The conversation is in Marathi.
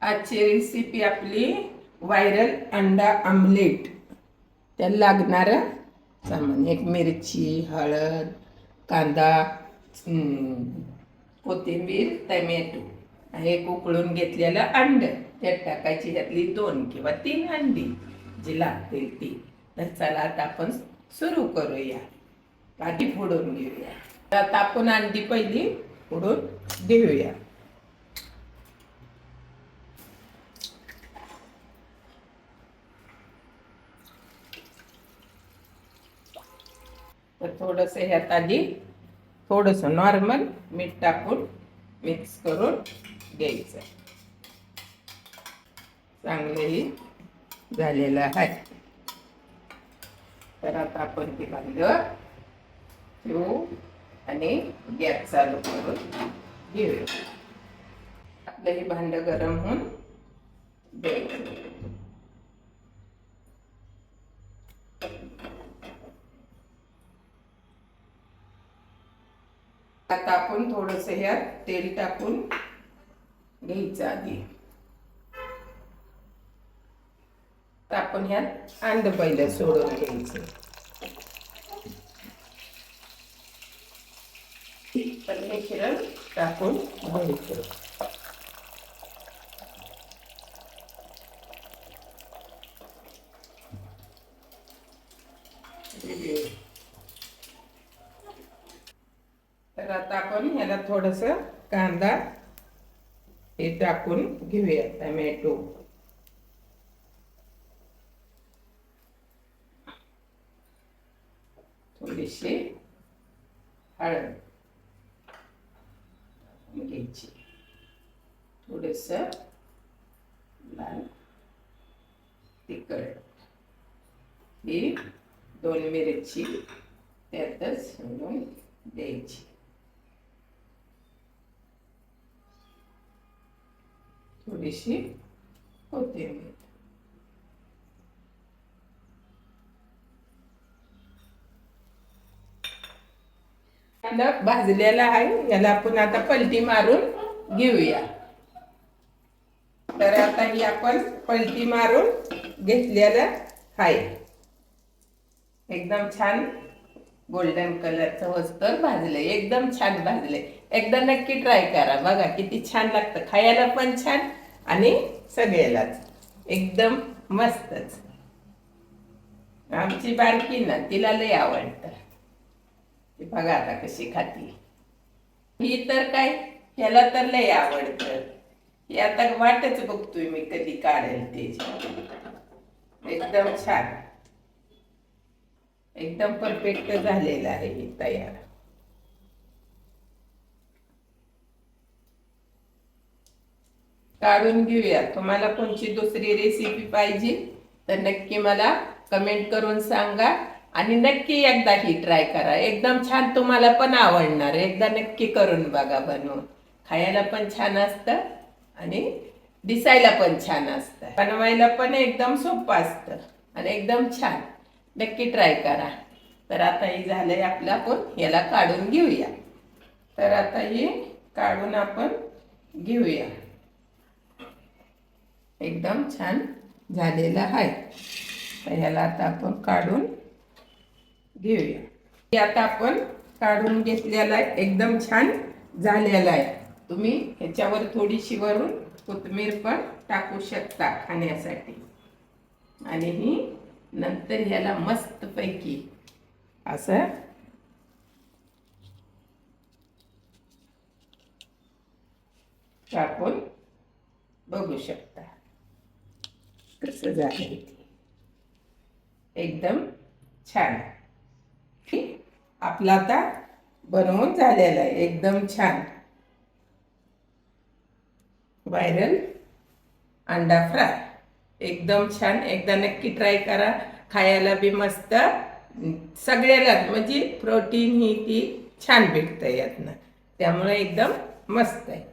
आजची रेसिपी आपली व्हायरल अंडा आमलेट. त्याला लागणारं सामान एक मिरची, हळद, कांदा, कोथिंबीर, टमॅटो, एक उकळून घेतलेलं अंड त्यात टाकायची. ह्यातली 2 किंवा 3 अंडी जी लागतील ती. तर चला आता आपण सुरू करूया. आधी फोडून घेऊया. आता आपण अंडी पहिली फोडून घेऊया. तर थोडंसं ह्यात आधी थोडंसं नॉर्मल मीठ टाकून मिक्स करून घ्यायचं. चांगलंही झालेलं आहे. तर आता आपण ते भांडं ठेवू आणि गॅस चालू करून घेऊया. आपलं हे भांडं गरम होऊन द्यायचं. आता आपण थोडंसं ह्यात तेल टाकून घ्यायचं आधी. आता आपण ह्यात अंड पहिलं सोडून घ्यायचं. तर मिश्रण टाकून घ्यायचं. तर आता आपण ह्याला थोडंसं कांदा हे टाकून घेऊया. टमॅटो, थोडीशी हळद घ्यायची, थोडंसं लाल तिखट, ही 2 मिरची त्यातच घालून द्यायची, थोडीशी कोथिंबीर. कांदा भाजलेला आहे. याला आपण आता पलटी मारून घेऊया. तर आता ही आपण पलटी मारून घेतलेलं आहे. एकदम छान गोल्डन कलरचं वस्तर भाजलंय. एकदम छान भाजलंय. एकदा नक्की ट्राय करा. बघा किती छान लागतं. खायला पण छान आणि सगळ्यालाच एकदम मस्तच. आमची बारकी ना तिला लय आवडतं. बघा आता कशी खाती. ही तर काय, ह्याला तर लय आवडतं. हे आता वाटच बघतोय मी कधी काढेल ते. एकदम छान, एकदम परफेक्ट झालेलं आहे हे तयार. काढून घेऊया. तुम्हाला कोणची दुसरी रेसिपी पाहिजे तर नक्की मला कमेंट करून सांगा. आणि नक्की एकदा ही ट्राय करा. एकदम छान, तुम्हाला पण आवडणार. एकदा नक्की करून बघा बनवून. खायला पण छान असतं आणि दिसायला पण छान असतं. बनवायला पण एकदम सोपं असतं आणि एकदम छान. नक्की ट्राय करा. तर आता हे झालंय आपलं. आपण याला काढून घेऊया. तर आता हे काढून आपण घेऊया. एकदम छान झालेलं आहे. तर ह्याला आता आपण काढून घेऊया. हे आता आपण काढून घेतलेला आहे. एकदम छान झालेला आहे. तुम्ही ह्याच्यावर थोडीशी वरून कोथिंबीर पण टाकू शकता खाण्यासाठी. आणि ही नंतर ह्याला मस्तपैकी असं टाकून बघू शकता कसं झालं. एकदम छान. आपला आता बनवून झालेला आहे. एकदम छान व्हायरल अंडा फ्राय. एकदम छान. एकदा नक्की ट्राय करा. खायला बी मस्त. सगळ्याला म्हणजे प्रोटीन ही ती छान भेटतं यातनं. त्यामुळे एकदम मस्त आहे.